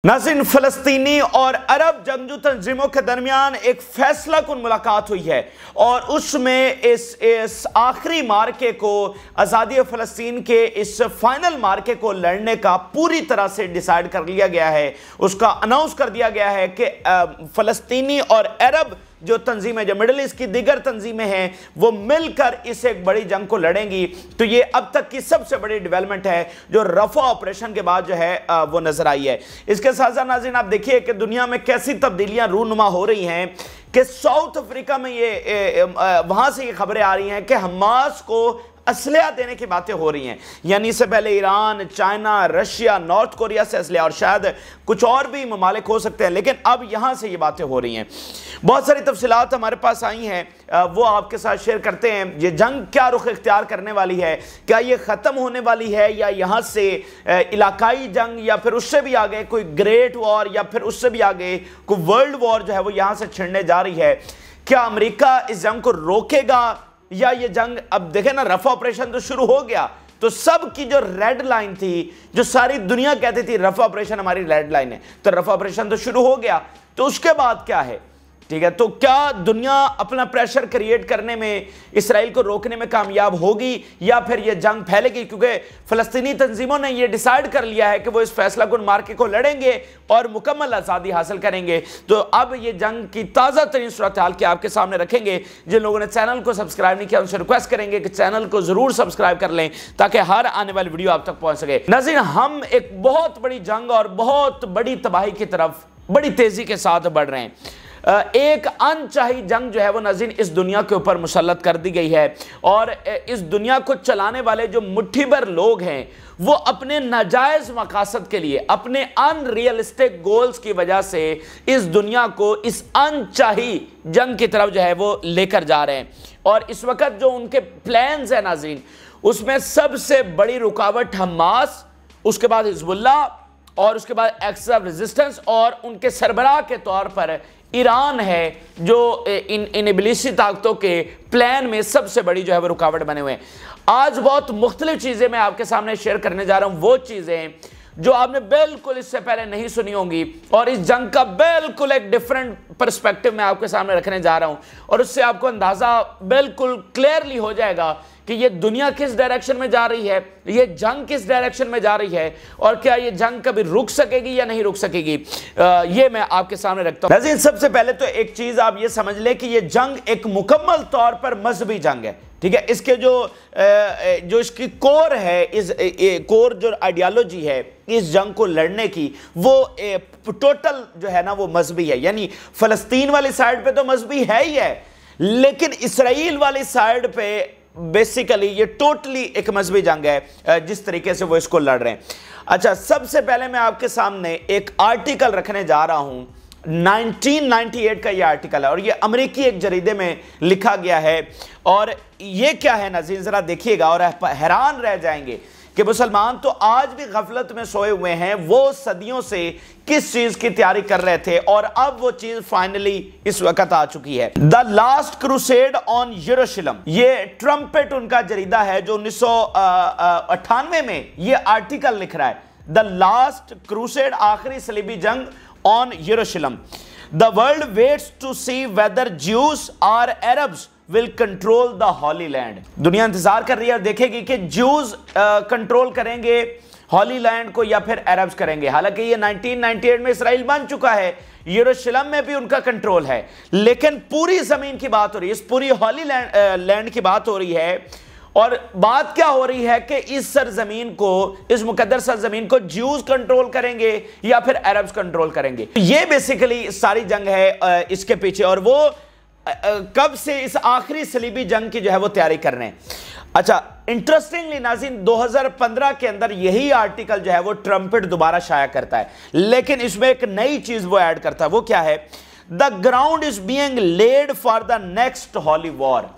नाज़रीन, फ़लस्तीनी और अरब जंगजू तंजीमों के दरमियान एक फैसला कुन मुलाकात हुई है और उसमें इस आखिरी मार्के को, आज़ादी फ़लस्तीन के इस फाइनल मार्के को लड़ने का पूरी तरह से डिसाइड कर लिया गया है। उसका अनाउंस कर दिया गया है कि फ़लस्तीनी और अरब जो तंजीमें, जो मिडल ईस्ट की दीगर तंजीमें हैं, वो मिलकर इस एक बड़ी जंग को लड़ेंगी। तो ये अब तक की सबसे बड़ी डेवलपमेंट है जो रफ़ा ऑपरेशन के बाद जो है वो नजर आई है। इसके साथ साथ नाज़रीन आप देखिए कि दुनिया में कैसी तब्दीलियां रूनुमा हो रही हैं कि साउथ अफ्रीका में वहां से ये खबरें आ रही हैं कि हमास को असलहा देने की बातें हो रही हैं। यानी इससे पहले Iran, China, Russia, north Korea से असलहा और शायद कुछ और भी ममालिक हो सकते हैं, लेकिन अब यहाँ से ये बातें हो रही हैं। बहुत सारी तफसीलात हमारे पास आई हैं, वो आपके साथ शेयर करते हैं। ये जंग क्या रुख इख्तियार करने वाली है, क्या ये ख़त्म होने वाली है या यहाँ से इलाकाई जंग या फिर उससे भी आगे कोई ग्रेट वॉर या फिर उससे भी आगे कोई वर्ल्ड वॉर जो है वो यहाँ से छिड़ने जा रही है। क्या अमेरिका इस जंग को रोकेगा या ये जंग, अब देखें ना, रफ़ा ऑपरेशन तो शुरू हो गया, तो सब की जो रेड लाइन थी, जो सारी दुनिया कहती थी रफ़ा ऑपरेशन हमारी रेड लाइन है, तो रफ़ा ऑपरेशन तो शुरू हो गया, तो उसके बाद क्या है? ठीक है, तो क्या दुनिया अपना प्रेशर क्रिएट करने में, इसराइल को रोकने में कामयाब होगी या फिर यह जंग फैलेगी? क्योंकि फ़लस्तीनी तंजीमों ने यह डिसाइड कर लिया है कि वो इस फैसला कुन मार्के को लड़ेंगे और मुकम्मल आज़ादी हासिल करेंगे। तो अब ये जंग की ताज़ा तरीन सूरत हाल के आपके सामने रखेंगे। जिन लोगों ने चैनल को सब्सक्राइब नहीं किया उनसे रिक्वेस्ट करेंगे कि चैनल को ज़रूर सब्सक्राइब कर लें ताकि हर आने वाली वीडियो आप तक पहुँच सके। नाज़रीन, हम एक बहुत बड़ी जंग और बहुत बड़ी तबाही की तरफ बड़ी तेज़ी के साथ बढ़ रहे हैं। एक अनचाही जंग जो है वो नाज़रीन इस दुनिया के ऊपर मुसल्लत कर दी गई है और इस दुनिया को चलाने वाले जो मुट्ठी भर लोग हैं वो अपने नाजायज़ मकासद के लिए, अपने अनरियलिस्टिक गोल्स की वजह से इस दुनिया को इस अनचाही जंग की तरफ जो है वो लेकर जा रहे हैं। और इस वक्त जो उनके प्लान्स हैं नाज़रीन, उसमें सबसे बड़ी रुकावट हमास, उसके बाद हिजबुल्लाह और उसके बाद एक्ट्स ऑफ रेजिस्टेंस और उनके सरबराह के तौर पर ईरान है, जो इन इब्लीसी ताकतों के प्लान में सबसे बड़ी जो है वो रुकावट बने हुए हैं। आज बहुत मुख्तलिफ चीज़ें मैं आपके सामने शेयर करने जा रहा हूँ, वो चीज़ें जो आपने बिल्कुल इससे पहले नहीं सुनी होंगी और इस जंग का बिल्कुल एक डिफरेंट पर्सपेक्टिव मैं आपके सामने रखने जा रहा हूँ और उससे आपको अंदाज़ा बिल्कुल क्लियरली हो जाएगा कि ये दुनिया किस डायरेक्शन में जा रही है, ये जंग किस डायरेक्शन में जा रही है और क्या ये जंग कभी रुक सकेगी या नहीं रुक सकेगी। ये मैं आपके सामने रखता हूँ। सबसे पहले तो एक चीज़ आप ये समझ लें कि ये जंग एक मुकम्मल तौर पर मजहबी जंग है। ठीक है, इसके जो इसकी कोर है, इस कोर जो आइडियोलॉजी है इस जंग को लड़ने की, वो टोटल जो है ना वो मजहबी है। यानी फ़लस्तीन वाली साइड पे तो मजहबी है ही है, लेकिन इसराइल वाली साइड पे बेसिकली ये टोटली एक मजहबी जंग है जिस तरीके से वो इसको लड़ रहे हैं। अच्छा, सबसे पहले मैं आपके सामने एक आर्टिकल रखने जा रहा हूं, 1998 का ये आर्टिकल है और ये अमेरिकी एक जरीदे में लिखा गया है। और ये क्या है नाज़रीन, जरा देखिएगा और हैरान रह जाएंगे कि मुसलमान तो आज भी गफलत में सोए हुए हैं। वो सदियों से किस चीज की तैयारी कर रहे थे और अब वो चीज फाइनली इस वक्त आ चुकी है। द लास्ट क्रूसेड ऑन यरूशलेम, ये ट्रम्पेट उनका जरीदा है जो 1998 में ये आर्टिकल लिख रहा है। द लास्ट क्रूसेड, आखिरी सलीबी जंग on Jerusalem. The world waits to see whether Jews और Arabs will control the holy land. दुनिया इंतजार कर रही है और देखेगी कि ज्यूज कंट्रोल करेंगे हॉली लैंड को या फिर अरब्स करेंगे। हालांकि ये 1998 में इसराइल बन चुका है, यरूशलेम में भी उनका कंट्रोल है, लेकिन पूरी जमीन की बात हो रही है, इस पूरी हॉली लैंड की बात हो रही है। और बात क्या हो रही है कि इस सरजमीन को, इस मुकद्दस सरजमीन को ज्यूज कंट्रोल करेंगे या फिर अरब्स कंट्रोल करेंगे। ये बेसिकली सारी जंग है इसके पीछे और वो कब से इस आखिरी सलीबी जंग की जो है वो तैयारी कर रहे हैं। अच्छा, इंटरेस्टिंगली नाज़रीन 2015 के अंदर यही आर्टिकल जो है वो ट्रम्पेट दोबारा शाया करता है, लेकिन इसमें एक नई चीज वो ऐड करता है। वो क्या है? The ground is being laid for the next holy war.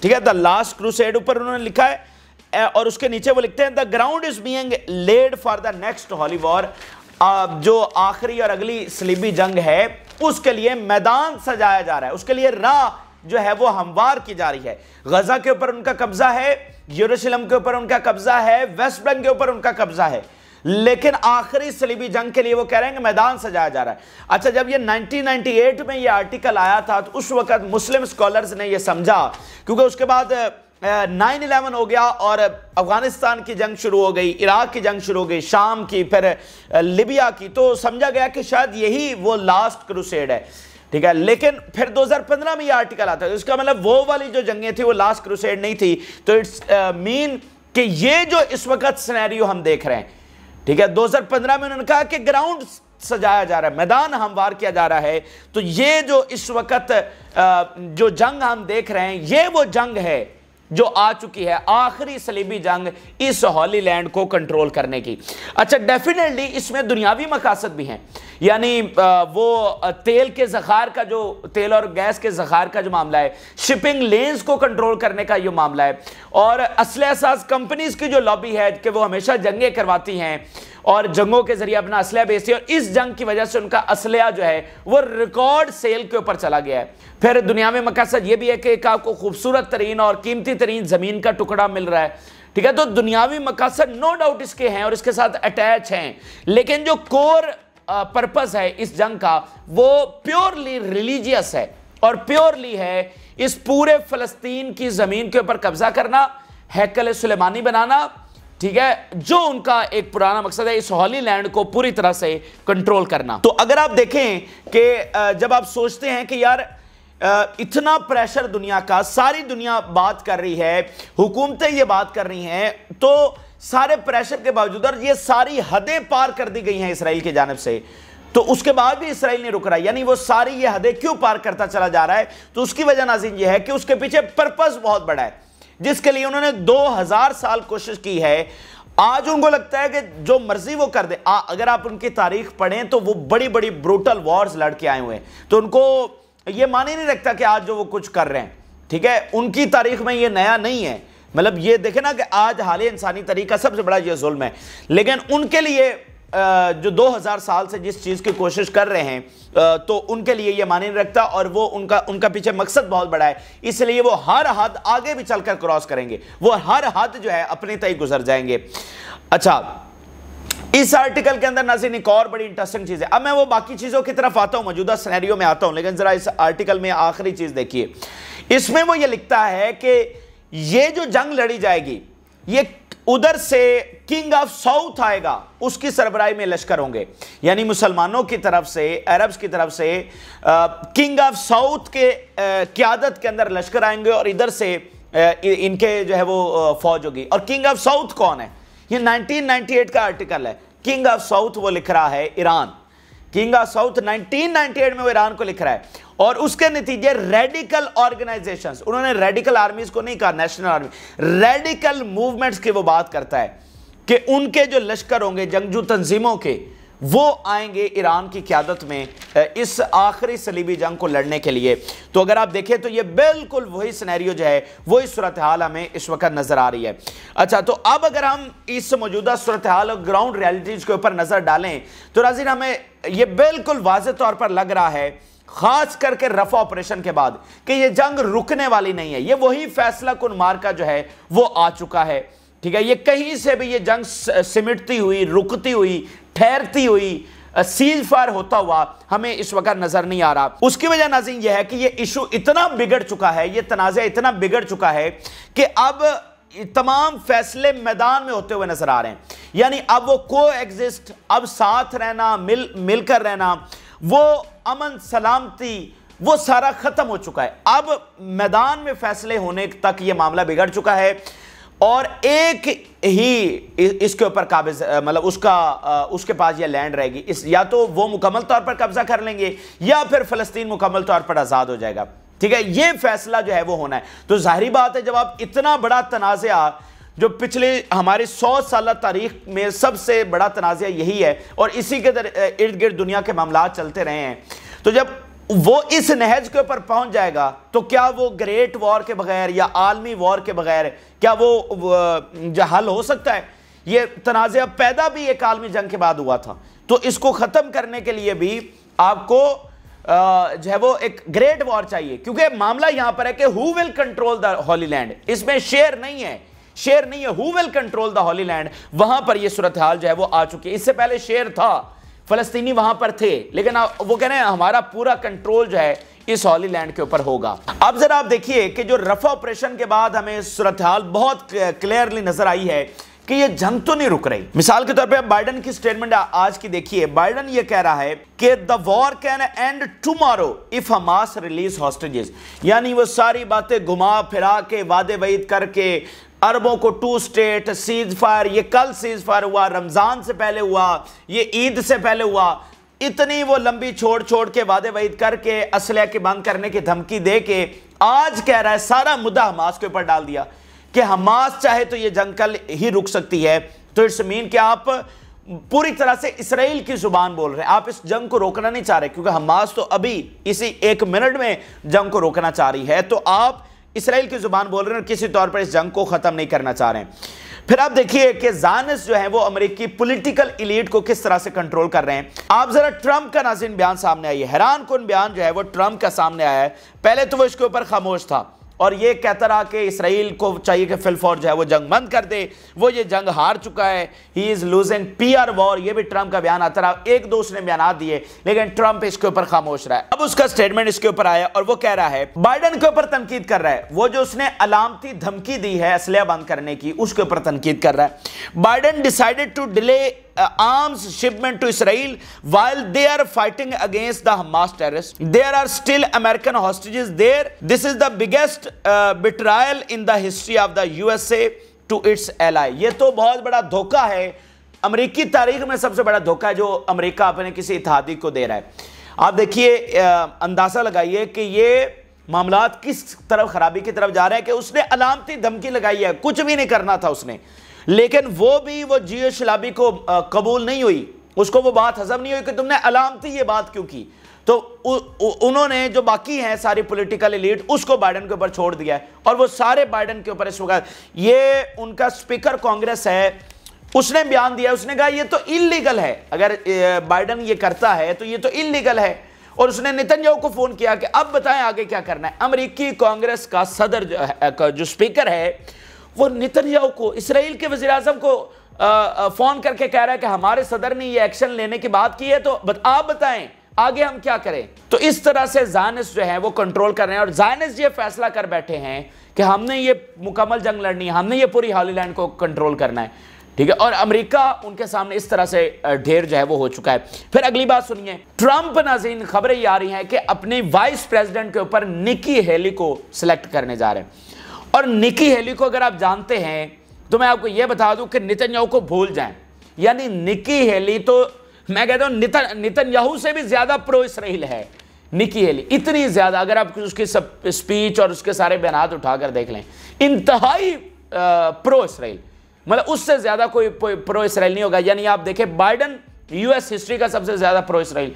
ठीक है, द लास्ट क्रूसेड ऊपर उन्होंने लिखा है और उसके नीचे वो लिखते हैं the ground is being laid for the next holy war. जो आखिरी और अगली सलीबी जंग है उसके लिए मैदान सजाया जा रहा है, उसके लिए राह जो है वो हमवार की जा रही है। गजा के ऊपर उनका कब्जा है, यरूशलेम के ऊपर उनका कब्जा है, वेस्ट बैंक के ऊपर उनका कब्जा है। लेकिन आखिरी सलीबी जंग के लिए वो कह रहे हैं कि मैदान सजाया जा रहा है। अच्छा, जब ये 1998 में ये आर्टिकल आया था तो उस वक्त मुस्लिम स्कॉलर्स ने ये समझा, क्योंकि उसके बाद 9/11 हो गया और अफगानिस्तान की जंग शुरू हो गई, इराक की जंग शुरू हो गई, शाम की, फिर लिबिया की, तो समझा गया कि शायद यही वो लास्ट क्रूसेड है, ठीक है। लेकिन फिर 2015 में ये आर्टिकल आता है, इसका मतलब वो वाली जो जंगें थी वो लास्ट क्रूसेड नहीं थी। तो इट्स मीन कि ये जो इस वक्त सिनेरियो हम देख रहे हैं, ठीक है, 2015 में उन्होंने कहा कि ग्राउंड सजाया जा रहा है, मैदान हमवार किया जा रहा है। तो ये जो इस वक्त जो जंग हम देख रहे हैं, ये वो जंग है जो आ चुकी है, आखिरी सलीबी जंग इस हॉली लैंड को कंट्रोल करने की। अच्छा, डेफिनेटली इसमें दुनियावी मकासद भी हैं, यानी वो तेल के ज़खायर का जो, तेल और गैस के ज़खायर का जो मामला है, शिपिंग लेन्स को कंट्रोल करने का ये मामला है, और असले असास कंपनीज की जो लॉबी है कि वो हमेशा जंगें करवाती हैं और जंगों के जरिए अपना असलहा बेचती है, और इस जंग की वजह से उनका असलहा जो है वो रिकॉर्ड सेल के ऊपर चला गया है। फिर दुनिया में मकसद ये भी है कि आपको खूबसूरत तरीन और कीमती तरीन ज़मीन का टुकड़ा मिल रहा है, ठीक है। तो दुनियावी मकसद नो डाउट इसके हैं और इसके साथ अटैच हैं, लेकिन जो कोर पर्पस है इस जंग का वो प्योरली रिलीजियस है और प्योरली है इस पूरे फ़लस्तीन की ज़मीन के ऊपर कब्जा करना, हैकल सुलेमानी बनाना, ठीक है, जो उनका एक पुराना मकसद है, इस हॉली लैंड को पूरी तरह से कंट्रोल करना। तो अगर आप देखें कि जब आप सोचते हैं कि यार इतना प्रेशर दुनिया का, सारी दुनिया बात कर रही है, हुकूमतें ये बात कर रही हैं, तो सारे प्रेशर के बावजूद और ये सारी हदें पार कर दी गई हैं इसराइल की जानिब से, तो उसके बाद भी इसराइल नहीं रुक रहा। यानी वो सारी ये हदें क्यों पार करता चला जा रहा है? तो उसकी वजह नाज़रीन ये है कि उसके पीछे पर्पस बहुत बड़ा है, जिसके लिए उन्होंने 2000 साल कोशिश की है। आज उनको लगता है कि जो मर्जी वो कर दे। अगर आप उनकी तारीख पढ़ें तो वो बड़ी बड़ी ब्रूटल वॉर्स लड़के आए हुए हैं, तो उनको ये मान ही नहीं रखता कि आज जो वो कुछ कर रहे हैं, ठीक है, उनकी तारीख में ये नया नहीं है। मतलब ये देखे ना कि आज हाल इंसानी तारीख का सबसे बड़ा ये जुल्म है, लेकिन उनके लिए जो 2000 साल से जिस चीज़ की कोशिश कर रहे हैं तो उनके लिए ये माने नहीं रखता, और वो उनका पीछे मकसद बहुत बड़ा है, इसलिए वो हर हद आगे भी चलकर क्रॉस करेंगे, वो हर हद जो है अपने तय गुजर जाएंगे। अच्छा, इस आर्टिकल के अंदर नाज़रीन एक और बड़ी इंटरेस्टिंग चीज़ है। अब मैं वो बाकी चीज़ों की तरफ आता हूँ, मौजूदा सिनेरियो में आता हूँ, लेकिन ज़रा इस आर्टिकल में आखिरी चीज़ देखिए। इसमें वो ये लिखता है कि ये जो जंग लड़ी जाएगी, ये उधर से किंग ऑफ साउथ आएगा, उसकी सरबराही में लश्कर होंगे, यानी मुसलमानों की तरफ से, अरब्स की तरफ से किंग ऑफ साउथ के क़यादत के अंदर लश्कर आएंगे और इधर से इनके जो है वो फौज होगी। और किंग ऑफ साउथ कौन है? ये 1998 का आर्टिकल है। किंग ऑफ साउथ वो लिख रहा है ईरान। किंग ऑफ साउथ 1998 में वो ईरान को लिख रहा है, और उसके नतीजे रेडिकल ऑर्गेनाइजेशंस, उन्होंने रेडिकल आर्मीज को नहीं कहा, नेशनल आर्मी, रेडिकल मूवमेंट्स की वो बात करता है कि उनके जो लश्कर होंगे जंगजू तंजीमों के, वो आएंगे ईरान की क़यादत में इस आखिरी सलीबी जंग को लड़ने के लिए। तो अगर आप देखें तो ये बिल्कुल वही सिनेरियो जो है, वही सूरत हाल हमें इस वक्त नज़र आ रही है। अच्छा, तो अब अगर हम इस मौजूदा सूरत हाल और ग्राउंड रियलिटीज़ के ऊपर नज़र डालें तो नाज़रीन हमें ये बिल्कुल वाज़ेह तौर पर लग रहा है, खास करके रफ़ा ऑपरेशन के बाद, कि ये जंग रुकने वाली नहीं है। ये वही फैसला कुन मार्का जो है वो आ चुका है, ठीक है। ये कहीं से भी ये जंग सिमटती हुई, रुकती हुई, ठहरती हुई, सीज फायर होता हुआ हमें इस वक्त नजर नहीं आ रहा। उसकी वजह नाज़रीन यह है कि ये इशू इतना बिगड़ चुका है, ये तनाज़ा इतना बिगड़ चुका है कि अब तमाम फैसले मैदान में होते हुए नजर आ रहे हैं। यानी अब वो को एग्जिस्ट, अब साथ रहना, मिलकर रहना, वो अमन सलामती, वो सारा खत्म हो चुका है। अब मैदान में फैसले होने तक ये मामला बिगड़ चुका है, और एक ही इसके ऊपर काबिज, मतलब उसके पास ये लैंड रहेगी। या तो वो मुकम्मल तौर पर कब्जा कर लेंगे, या फिर फ़लस्तीन मुकम्मल तौर पर आज़ाद हो जाएगा, ठीक है। ये फैसला जो है वो होना है। तो जाहिर बात है, जब आप इतना बड़ा तनाज़ा, जो पिछले हमारी 100 साल तारीख में सबसे बड़ा तनाज़ा यही है, और इसी के इर्द गिर्द दुनिया के मामलात चलते रहे हैं, तो जब वो इस नहज के ऊपर पहुंच जाएगा तो क्या वो ग्रेट वॉर के बगैर या आलमी वॉर के बगैर क्या वो हल हो सकता है? ये तनाज़ा पैदा भी एक आलमी जंग के बाद हुआ था, तो इसको ख़त्म करने के लिए भी आपको जो है वो एक ग्रेट वॉर चाहिए, क्योंकि मामला यहां पर है कि who will control the Holi land. इसमें शेयर नहीं है, शेर नहीं है, who will control the Holi land, वहां पर यह सूरत हाल जो है वो आ चुकी है। इससे पहले शेर था, फलस्तीनी वहां पर थे, लेकिन वो कह रहे हैं हमारा पूरा कंट्रोल जो है इस हॉली लैंड के ऊपर होगा। अब जरा आप देखिए कि जो रफा ऑपरेशन के बाद हमें सूरत हाल बहुत क्लियरली नजर आई है कि ये जंग तो नहीं रुक रही। मिसाल के तौर पे बाइडन की स्टेटमेंट आज की देखिए, बाइडन ये कह रहा है कि the war can and tomorrow if Hamas release hostages, यानी वो सारी बातें घुमा फिरा के वादे वईद करके अरबों को 2 स्टेट सीज फायर, ये कल सीज फायर हुआ, रमजान से पहले हुआ, ये ईद से पहले हुआ, इतनी वो लंबी छोड़ छोड़ के वादे वईद करके असलह के बंद करने की धमकी दे के आज कह रहा है सारा मुद्दा हमास के ऊपर डाल दिया कि हमास चाहे तो ये जंग कल ही रुक सकती है। तो इट्स मीन कि आप पूरी तरह से इसराइल की जुबान बोल रहे हैं, आप इस जंग को रोकना नहीं चाह रहे, क्योंकि हमास तो अभी इसी 1 मिनट में जंग को रोकना चाह रही है, तो आप इसराइल की जुबान बोल रहे हैं और किसी तौर पर इस जंग को खत्म नहीं करना चाह रहे हैं। फिर आप देखिए कि ज़ायनिस्ट जो है वो अमेरिकी पॉलिटिकल एलीट को किस तरह से कंट्रोल कर रहे हैं। आप जरा ट्रंप का नाज़रीन बयान सामने आई है, हैरान कुन बयान जो है वो ट्रंप का सामने आया है। पहले तो वो इसके ऊपर खामोश था और ये कहता रहा कि इसराइल को चाहिए कि फिलफौर जो है वो जंग बंद कर दे, वो ये जंग हार चुका है, he is losing PR war, ये भी ट्रंप का बयान आता रहा। एक दो उसने बयान दिए लेकिन ट्रंप इसके ऊपर खामोश रहा है। अब उसका स्टेटमेंट इसके ऊपर आया और वो कह रहा है, बाइडन के ऊपर तनकीद कर रहा है, वो जो उसने अलामती धमकी दी है असलहा बंद करने की, उसके ऊपर तनकीद कर रहा है। Biden decided to delay arms shipment to Israel while they are fighting against the Hamas terrorists. There are still American hostages there. This is the biggest betrayal in the history of the USA to its ally. ये तो बहुत बड़ा धोखा है, अमेरिकी तारीख में सबसे बड़ा धोखा है जो अमेरिका अपने किसी इत्तेहादी को दे रहा है। आप देखिए, अंदाजा लगाइए कि ये मामलात किस तरफ खराबी की तरफ जा रहे हैं कि उसने अलामती धमकी लगाई है, कुछ भी नहीं करना था उसने, लेकिन वो जियो शलाबी को कबूल नहीं हुई, उसको वो बात हजम नहीं हुई कि तुमने अलामती ये बात क्यों की। तो उन्होंने जो बाकी हैं सारी पॉलिटिकल एलीट उसको बाइडन के ऊपर छोड़ दिया है और वो सारे बाइडन के ऊपर इस वक्त, ये उनका स्पीकर कांग्रेस है, उसने बयान दिया, उसने कहा ये तो इल्लीगल है, अगर बाइडन ये करता है तो ये तो इल्लीगल है। और उसने नेतन्याहू को फोन किया कि अब बताएं आगे क्या करना है। अमेरिकी कांग्रेस का सदर जो स्पीकर है वो नेतन्याहू को, इसराइल के वज़ीर आज़म को फोन करके कह रहा है कि हमारे सदर ने ये एक्शन लेने की बात की है, तो आप बताएं आगे हम क्या करें। तो इस तरह से ज़ायनिस्ट जो है वो कंट्रोल कर रहे हैं और ज़ायनिस्ट ये फैसला कर बैठे हैं कि हमने ये मुकम्मल जंग लड़नी है, हमने ये पूरी हॉली लैंड को कंट्रोल करना है, ठीक है। और अमेरिका उनके सामने इस तरह से ढेर जो है वो हो चुका है। फिर अगली बात सुनिए, ट्रंप नाज़रीन खबरें ये आ रही हैं कि अपने वाइस प्रेसिडेंट के ऊपर निकी हेली को सिलेक्ट करने जा रहे हैं। और निकी हेली को अगर आप जानते हैं तो मैं आपको यह बता दूं कि नेतन्याहू को भूल जाएं, यानी निकी हेली तो मैं कहता हूं नेतन्याहू से भी ज्यादा प्रो इसराइल है निकी हेली, इतनी ज्यादा। अगर आप उसकी स्पीच और उसके सारे बयान उठाकर देख लें, इंतहाई प्रो इसराइल, मतलब उससे ज्यादा कोई प्रो इसराइल नहीं होगा। यानी आप देखें, बाइडन US हिस्ट्री का सबसे ज्यादा प्रो इसराइल,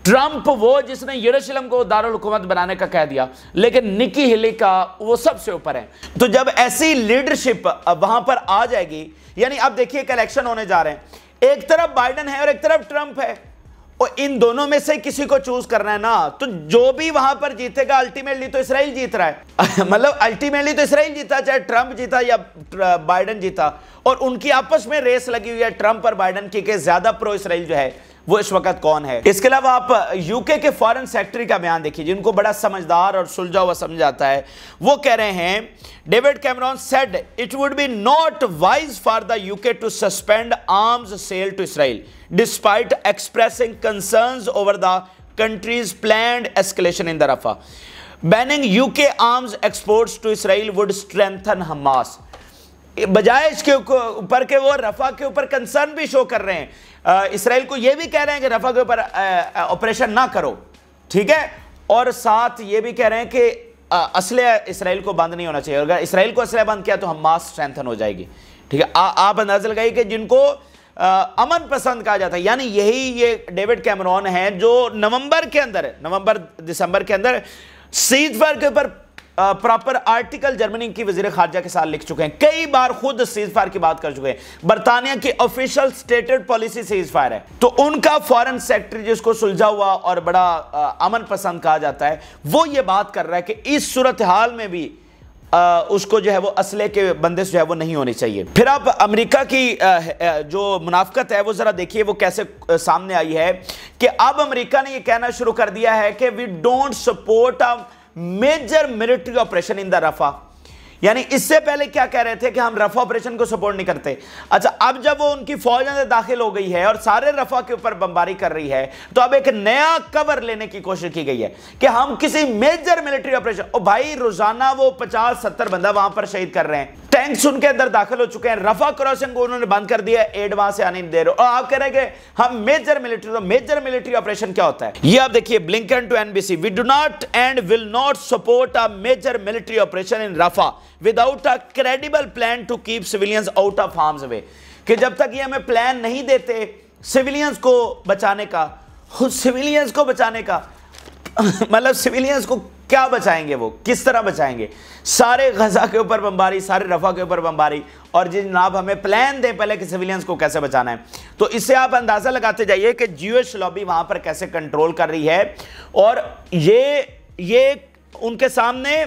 ट्रंप वो जिसने यरूशलेम को दारुल हुकूमत बनाने का कह दिया, लेकिन निकी हेली का वो सबसे ऊपर है। तो जब ऐसी लीडरशिप वहां पर आ जाएगी, यानी अब देखिए एक इलेक्शन होने जा रहे हैं, एक तरफ बाइडन है और एक तरफ ट्रंप है, और इन दोनों में से किसी को चूज करना है ना, तो जो भी वहां पर जीतेगा अल्टीमेटली तो इसराइल जीत रहा है मतलब अल्टीमेटली तो इसराइल जीता, चाहे ट्रंप जीता या बाइडन जीता। और उनकी आपस में रेस लगी हुई है ट्रंप और बाइडन की कि ज्यादा प्रो इसराइल जो है वो इस वक्त कौन है। इसके अलावा आप यूके के फॉरेन सेक्रेटरी का बयान देखिए, जिनको बड़ा समझदार और सुलझा हुआ समझ आता है। वो कह रहे हैं, David Cameron said it would be not wise for the UK to suspend arms sale to Israel despite expressing concerns over the country's planned escalation in the Rafah. Banning UK arms exports to Israel would strengthen Hamas. बजाय इसके ऊपर के वो रफा के ऊपर concern भी show कर रहे हैं, इसराइल को ये भी कह रहे हैं कि रफा के ऊपर ऑपरेशन ना करो, ठीक है, और साथ ये भी कह रहे हैं कि असले इसराइल को बंद नहीं होना चाहिए, अगर इसराइल को असले बंद किया तो हमास स्ट्रेंथन हो जाएगी, ठीक है। आप अंदाजा लगाइए कि जिनको अमन पसंद कहा जाता है, यानी यही ये डेविड कैमरॉन है जो नवंबर दिसंबर के अंदर सीज फायर के ऊपर प्रॉपर आर्टिकल जर्मनी की वजीर खारजा के साथ लिख चुके हैं, कई बार खुद सीज फायर की बात कर चुके हैं। बरतानिया की official stated policy cease fire है, तो उनका फॉरेन सेक्रेटरी जिसको सुलझा हुआ और बड़ा अमन पसंद कहा जाता है, वो ये बात कर रहा है कि इस सूरत हाल में भी उसको जो है वो असले के बंदिश जो है वो नहीं होनी चाहिए। फिर आप अमेरिका की जो मुनाफकत है वो जरा देखिए वो कैसे सामने आई है कि अब अमेरिका ने ये कहना शुरू कर दिया है कि we don't support a major military operation in the Rafah. यानी इससे पहले क्या कह रहे थे कि हम रफा ऑपरेशन को सपोर्ट नहीं करते। अच्छा, अब जब वो उनकी फौज अंदर दाखिल हो गई है और सारे रफा के ऊपर बमबारी कर रही है, तो अब एक नया कवर लेने की कोशिश की गई है कि हम किसी मेजर मिलिट्री ऑपरेशन, ओ भाई रोजाना वो 50-70 बंदा वहां पर शहीद कर रहे हैं, टैंक्स उनके अंदर दाखिल हो चुके हैं, रफा क्रॉसिंग को उन्होंने बंद कर दिया, एड वहां से आने नहीं दे रहे, और आप कह रहे हैं कि हम मेजर मिलिट्री, तो मेजर मिलिट्री ऑपरेशन क्या होता है ये आप देखिए। Blinken to NBC, we do not and will not support a major military operation in Rafah without a credible plan to keep civilians out of harm's way. कि जब तक ये हमें प्लान नहीं देते सिविलियंस को बचाने का, सिविलियंस को बचाने का मतलब सिविलियंस को क्या बचाएंगे, वो किस तरह बचाएंगे? सारे गजा के ऊपर बमबारी, सारे रफा के ऊपर बमबारी, और जी जनाब हमें प्लान दें पहले कि सिविलियंस को कैसे बचाना है। तो इससे आप अंदाजा लगाते जाइए कि ज्यूइश लॉबी वहां पर कैसे कंट्रोल कर रही है, और ये उनके सामने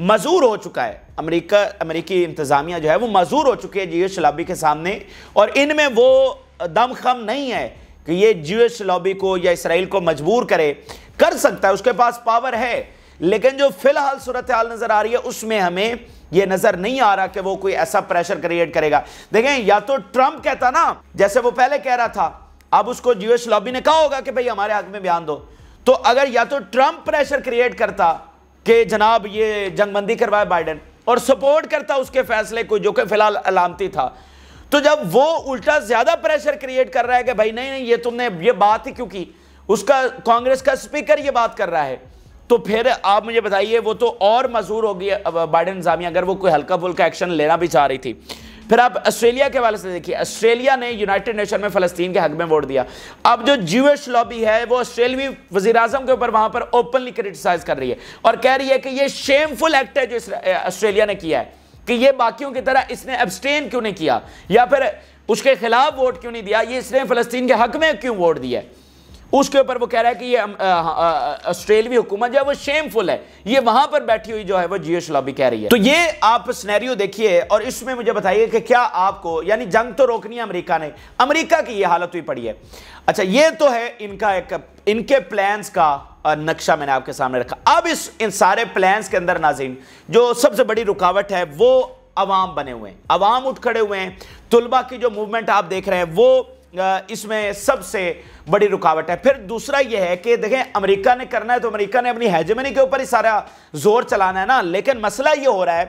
मजूर हो चुका है। अमेरिकी इंतजामिया जो है वो मजूर हो चुकी है ज्यूइश लॉबी के सामने, और इनमें वो दमखम नहीं है कि ये ज्यूइश लॉबी को या इसराइल को मजबूर करे। कर सकता है, उसके पास पावर है, लेकिन जो फिलहाल सूरत हाल नजर आ रही है उसमें हमें यह नजर नहीं आ रहा कि वो कोई ऐसा प्रेशर क्रिएट करेगा। देखें, या तो ट्रंप कहता ना, जैसे वो पहले कह रहा था, अब उसको ज्यूइश लॉबी ने कहा होगा कि भाई हमारे हक में बयान दो, तो अगर या तो ट्रंप प्रेशर क्रिएट करता कि जनाब ये जंगबंदी करवाए बाइडेन, और सपोर्ट करता उसके फैसले को जो कि फिलहाल अलामती था, तो जब वो उल्टा ज्यादा प्रेशर क्रिएट कर रहा है कि भाई नहीं ये तुमने ये बात ही क्यों की, उसका कांग्रेस का स्पीकर ये बात कर रहा है, तो फिर आप मुझे बताइए वो तो और मजबूर हो गई बाइडेन इंतजामिया, अगर वो कोई हल्का फुल्का एक्शन लेना भी चाह रही थी। फिर आप ऑस्ट्रेलिया के हवाले से देखिए, ऑस्ट्रेलिया ने यूनाइटेड नेशन में फलस्तीन के हक में वोट दिया। अब जो ज्यूइश लॉबी है वो ऑस्ट्रेलियावी वजीर आजम के ऊपर वहां पर ओपनली क्रिटिसाइज कर रही है और कह रही है कि ये शेमफुल एक्ट है जो ऑस्ट्रेलिया ने किया है, कि ये बाकियों की तरह इसने एब्सटेन क्यों नहीं किया या फिर उसके खिलाफ वोट क्यों नहीं दिया, ये इसने फलस्तीन के हक में क्यों वोट दिया। उसके ऊपर वो कह रहा है कि ये ऑस्ट्रेलियावी हुकूमत जो है वो शेमफुल है, ये वहां पर बैठी हुई जो है वो ज्यूइश लॉबी कह रही है। तो ये आप सिनेरियो देखिए और इसमें मुझे बताइए कि क्या आपको, यानी जंग तो रोकनी है अमेरिका ने, अमेरिका की ये हालत हुई पड़ी है। अच्छा, ये तो है इनका एक इनके प्लान्स का नक्शा मैंने आपके सामने रखा। अब इन सारे प्लान्स के अंदर नाज़रीन जो सबसे बड़ी रुकावट है वो अवाम बने हुए हैं, अवाम उठ खड़े हुए हैं। तुलबा की जो मूवमेंट आप देख रहे हैं वो इसमें सबसे बड़ी रुकावट है। फिर दूसरा यह है कि देखें, अमेरिका ने करना है तो अमेरिका ने अपनी हेजेमनी के ऊपर ही सारा जोर चलाना है ना, लेकिन मसला यह हो रहा है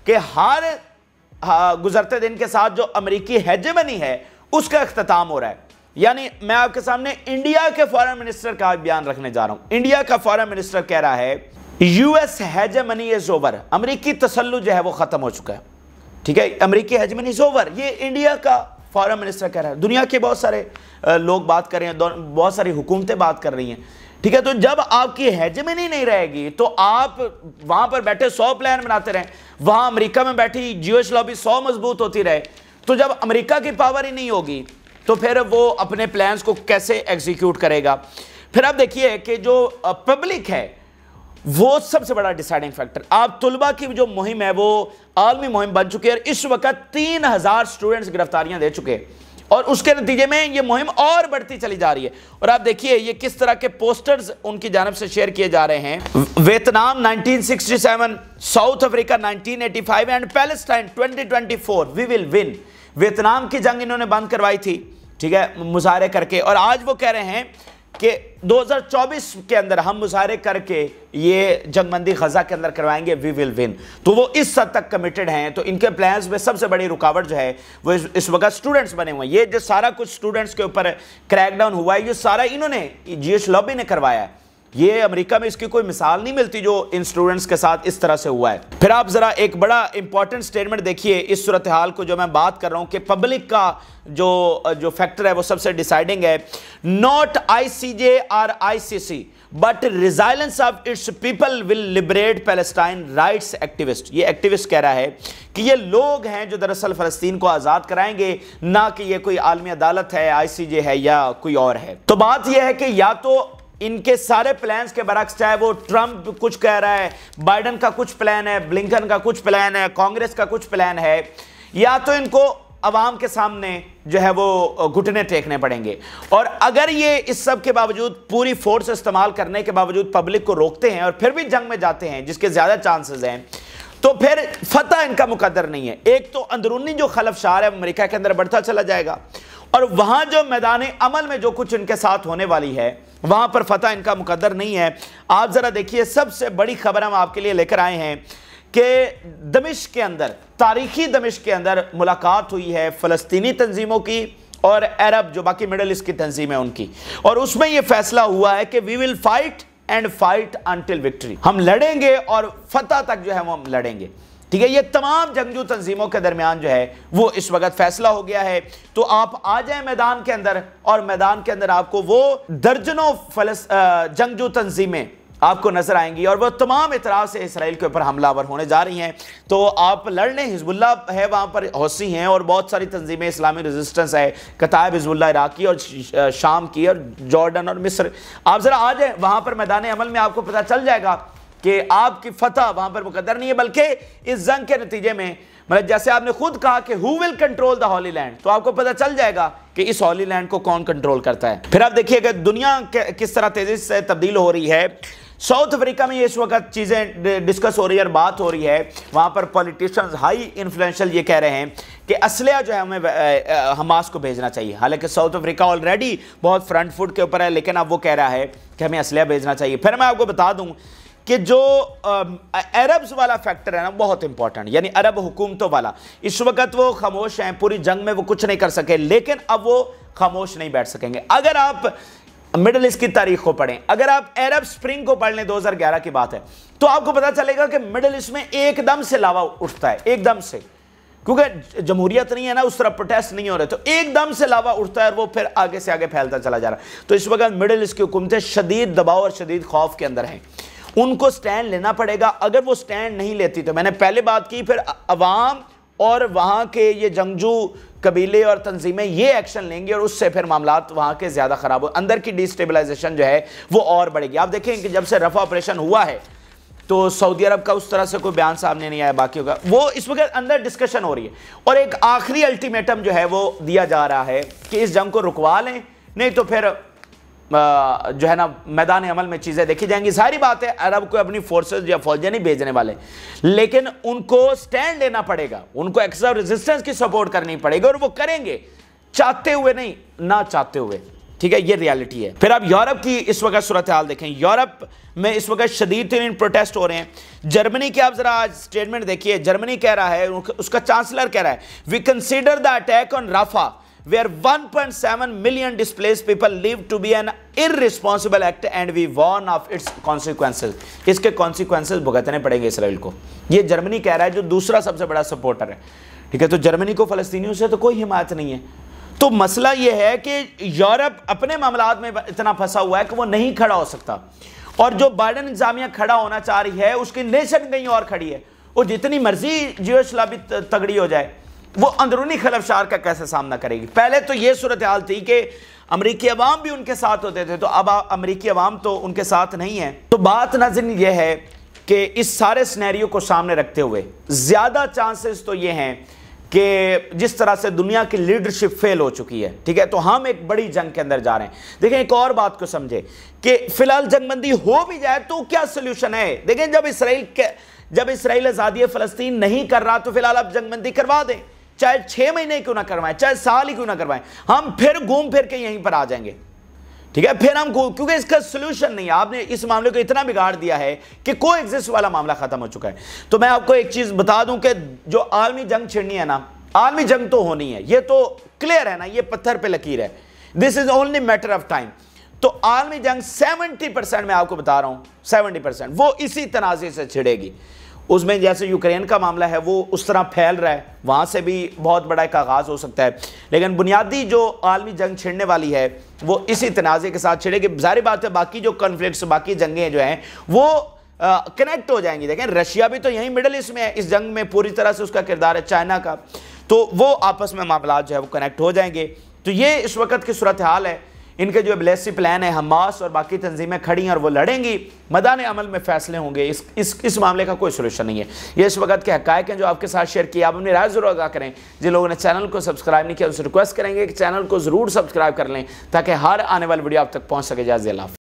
कि हर गुजरते दिन के साथ जो अमेरिकी हेजेमनी है उसका इख्तिताम हो रहा है। यानी मैं आपके सामने इंडिया के फॉरेन मिनिस्टर का बयान रखने जा रहा हूं। इंडिया का फॉरेन मिनिस्टर कह रहा है यूएस हेजेमनी इज ओवर, अमेरिकी तसल्लुत जो है वो खत्म हो चुका है। ठीक है, अमेरिकी हेजेमनी इज ओवर, ये इंडिया का फॉरेन मिनिस्टर कह रहा है। दुनिया के बहुत सारे लोग बात कर रहे हैं, बहुत सारी हुकूमतें बात कर रही हैं। ठीक है, तो जब आपकी हेजेमनी नहीं रहेगी तो आप वहां पर बैठे 100 प्लान बनाते रहें, वहां अमेरिका में बैठी ज्यूइश लॉबी 100 मजबूत होती रहे, तो जब अमेरिका की पावर ही नहीं होगी तो फिर वो अपने प्लान्स को कैसे एग्जीक्यूट करेगा। फिर आप देखिए कि जो पब्लिक है वो सबसे बड़ा डिसाइडिंग फैक्टर। आप तुलबा की जो मुहिम है वो आलमी मुहिम बन चुकी है और इस वक्त 3000 स्टूडेंट्स गिरफ्तारियां दे चुके हैं और उसके नतीजे में ये मुहिम और बढ़ती चली जा रही है। और आप देखिए ये किस तरह के पोस्टर्स उनकी जानिब से शेयर किए जा रहे हैं। Vietnam 1967, South Africa 1985 and Palestine 2024 we will win. Vietnam की जंग इन्होंने बंद करवाई थी, ठीक है, मुजाहरे करके, और आज वो कह रहे हैं कि 2024 के अंदर हम मुजाहरे करके ये जंगबंदी गजा के अंदर करवाएंगे, वी विल विन। तो वो इस हद तक कमिटेड हैं। तो इनके प्लान्स में सबसे बड़ी रुकावट जो है वो इस वक्त स्टूडेंट्स बने हुए हैं। ये जो सारा कुछ स्टूडेंट्स के ऊपर क्रैकडाउन हुआ है ये सारा इन्होंने, ज्यूइश लॉबी ने करवाया है। ये अमेरिका में इसकी कोई मिसाल नहीं मिलती जो इन स्टूडेंट्स के साथ इस तरह से हुआ है। फिर आप जरा एक बड़ा इंपॉर्टेंट स्टेटमेंट देखिए इस सूरत हाल को जो मैं बात कर रहा हूं कि पब्लिक का जो फैक्टर है वो सबसे डिसाइडिंग है। नॉट आईसीजे और ICC but resilience of its people will liberate Palestine rights activist. ये एक्टिविस्ट कह रहा है कि ये लोग हैं जो दरअसल फलस्तीन को आजाद कराएंगे, ना कि ये कोई आलमी अदालत है, आईसीजे है या कोई और है। तो बात यह है कि या तो इनके सारे प्लान्स के बरक्स, चाहे वो ट्रंप कुछ कह रहा है, बाइडन का कुछ प्लान है, ब्लिंकन का कुछ प्लान है, कांग्रेस का कुछ प्लान है, या तो इनको अवाम के सामने जो है वो घुटने टेकने पड़ेंगे। और अगर ये इस सब के बावजूद पूरी फोर्स इस्तेमाल करने के बावजूद पब्लिक को रोकते हैं और फिर भी जंग में जाते हैं, जिसके ज्यादा चांसेस हैं, तो फिर फतह इनका मुकद्दर नहीं है। एक तो अंदरूनी जो खलफशार है अमेरिका के अंदर बढ़ता चला जाएगा, और वहां जो मैदान अमल में जो कुछ इनके साथ होने वाली है वहां पर फतह इनका मुकद्दर नहीं है। आप जरा देखिए, सबसे बड़ी खबर हम आपके लिए लेकर आए हैं कि दमिश्क के अंदर, तारीखी दमिश्क के अंदर मुलाकात हुई है फ़लस्तीनी तंजीमों की और अरब जो बाकी मिडल ईस्ट की तंजीम है उनकी, और उसमें यह फैसला हुआ है कि we will fight and fight until victory, हम लड़ेंगे और फतह तक जो है वो हम लड़ेंगे। ठीक है, ये तमाम जंगजू तंजीमों के दरमियान जो है वो इस वक्त फैसला हो गया है। तो आप आ जाए मैदान के अंदर, और मैदान के अंदर आपको वो दर्जनों जंगजू तंजीमें आपको नजर आएंगी, और वो तमाम इतराज से इसराइल के ऊपर हमलावर होने जा रही हैं। तो आप लड़ने, हिजबुल्लाह है वहाँ पर, हौसी हैं, और बहुत सारी तंजीमें, इस्लामी रेजिस्टेंस है, कतायब हिजबुल्लाह इराकी और शाम की और जॉर्डन और मिस्र। आप ज़रा आ जाए वहाँ पर मैदान अमल में, आपको पता चल जाएगा कि आपकी फतह वहाँ पर मुकद्दर नहीं है, बल्कि इस जंग के नतीजे में, मतलब जैसे आपने खुद कहा कि who will control the holy land, तो आपको पता चल जाएगा कि इस हॉली लैंड को कौन कंट्रोल करता है। फिर आप देखिएगा दुनिया किस तरह तेजी से तब्दील हो रही है। साउथ अफ्रीका में इस वक्त चीज़ें डिस्कस हो रही है और बात हो रही है, वहाँ पर पॉलिटिशियंस हाई इन्फ्लुएंशियल ये कह रहे हैं कि असलिया जो है हमें हमास को भेजना चाहिए। हालांकि साउथ अफ्रीका ऑलरेडी बहुत फ्रंट फुट के ऊपर है, लेकिन अब वो कह रहा है कि हमें असलिया भेजना चाहिए। फिर मैं आपको बता दूं कि जो अरब्स वाला फैक्टर है ना, बहुत इंपॉर्टेंट, यानी अरब हुकूमतों वाला, इस वक्त वो खामोश हैं, पूरी जंग में वो कुछ नहीं कर सके, लेकिन अब वो खामोश नहीं बैठ सकेंगे। अगर आप मिडल ईस्ट की तारीख को पढ़ें, अगर आप अरब स्प्रिंग को पढ़ लें, 2011 की बात है, तो आपको पता चलेगा कि मिडल ईस्ट में एकदम से लावा उठता है, एकदम से, क्योंकि जमहूरियत नहीं है ना, उस तरह प्रोटेस्ट नहीं हो रहे, तो एकदम से लावा उठता है और वो फिर आगे से आगे फैलता चला जा रहा है। तो इस वक्त मिडल ईस्ट की हुकूमतें शदीद दबाव और शदीद खौफ के अंदर हैं, उनको स्टैंड लेना पड़ेगा। अगर वो स्टैंड नहीं लेती, तो मैंने पहले बात की, फिर अवाम और वहाँ के ये जंगजू कबीले और तंजीमें ये एक्शन लेंगे, और उससे फिर मामलात वहाँ के ज़्यादा ख़राब हो, अंदर की डिस्टेबलाइजेशन जो है वो और बढ़ेगी। आप देखें कि जब से रफ़ा ऑपरेशन हुआ है, तो सऊदी अरब का उस तरह से कोई बयान सामने नहीं आया, बाकी होगा, वो इस वक्त अंदर डिस्कशन हो रही है, और एक आखिरी अल्टीमेटम जो है वो दिया जा रहा है कि इस जंग को रुकवा लें, नहीं तो फिर जो है ना मैदान अमल में चीज़ें देखी जाएंगी। सारी बात है, अरब को अपनी फोर्सेस या फौजें नहीं भेजने वाले, लेकिन उनको स्टैंड लेना पड़ेगा, उनको एक्स्ट्रा रेजिस्टेंस की सपोर्ट करनी पड़ेगी, और वो करेंगे, चाहते हुए नहीं, ना चाहते हुए। ठीक है, ये रियलिटी है। फिर आप यूरोप की इस वक्त सूरत हाल देखें, यूरोप में इस वक्त शदीद तरीन प्रोटेस्ट हो रहे हैं। जर्मनी के आप जरा आज स्टेटमेंट देखिए, जर्मनी कह रहा है, उसका चांसलर कह रहा है, we consider the attack on Rafah where 1.7 million displaced people live to be an irresponsible act and we warn of its consequences। इसके consequences भुगतने पड़ेंगे इसराइल को, ये जर्मनी कह रहा है, जो दूसरा सबसे बड़ा सपोर्टर है। ठीक है, तो जर्मनी को फ़लस्तीनियों से तो कोई हिमायत नहीं है। तो मसला ये है कि यूरोप अपने मामलात में इतना फंसा हुआ है कि वो नहीं खड़ा हो सकता, और जो बाइडन इंतजामिया खड़ा होना चाह रही है, उसकी नेशन कहीं और खड़ी है। वो जितनी मर्जी जियोइस्लामी तगड़ी हो जाए, वो अंदरूनी खलफशार का कैसे सामना करेगी। पहले तो ये सूरत हाल थी कि अमरीकी अवाम भी उनके साथ होते थे, तो अब अमरीकी अवाम तो उनके साथ नहीं है। तो बात नाज़रीन ये है कि इस सारे सिनेरियो को सामने रखते हुए ज़्यादा चांसेस तो ये हैं कि जिस तरह से दुनिया की लीडरशिप फेल हो चुकी है, ठीक है, तो हम एक बड़ी जंग के अंदर जा रहे हैं। देखें, एक और बात को समझे कि फिलहाल जंगबंदी हो भी जाए तो क्या सोल्यूशन है। देखें, जब इसराइल आज़ादी फ़लस्तीन नहीं कर रहा, तो फिलहाल आप जंगबंदी करवा दें, चाहे 6 महीने क्यों ना करवाएं, चाहे साल ही क्यों ना करवाएं, हम फिर घूम फिर के यहीं पर आ जाएंगे। ठीक है, फिर हम, क्योंकि इसका सोल्यूशन नहीं है, आपने इस मामले को इतना बिगाड़ दिया है कि को एग्जिस्ट वाला मामला खत्म हो चुका है। तो मैं आपको एक चीज बता दूं कि जो आलमी जंग छिड़नी है ना, आलमी जंग तो होनी है, ये तो क्लियर है ना, ये पत्थर पे लकीर है, this is only matter of time. तो आलमी जंग 70% मैं आपको बता रहा हूं, 70% वो इसी तनाज़े से छिड़ेगी। उसमें जैसे यूक्रेन का मामला है वो उस तरह फैल रहा है, वहाँ से भी बहुत बड़ा एक आगाज़ हो सकता है, लेकिन बुनियादी जो आलमी जंग छिड़ने वाली है वो इसी तनाज़े के साथ छिड़ेगी। जाहिर बात है बाकी जो कॉन्फ्लिक्ट्स, बाकी जंगें जो हैं वो कनेक्ट हो जाएंगी। देखें, रशिया भी तो यहीं मिडल ईस्ट में है, इस जंग में पूरी तरह से उसका किरदार है चाइना का, तो वो आपस में मामला जो है वो कनेक्ट हो जाएंगे। तो ये इस वक्त की सूरत हाल है। इनके जो एबलेसी प्लान है, हमास और बाकी तंजीमें खड़ी हैं और वो लड़ेंगी, मैदान अमल में फैसले होंगे। इस मामले का कोई सोल्यूशन नहीं है। ये इस वक्त के हक़ाइक़ हैं जो आपके साथ शेयर किया। आप अपनी राय जरूर आगाह करें। जिन लोगों ने चैनल को सब्सक्राइब नहीं किया उनसे रिक्वेस्ट करेंगे कि चैनल को जरूर सब्सक्राइब कर लें ताकि हर आने वाली वीडियो आप तक पहुँच सके। जय अल्लाह।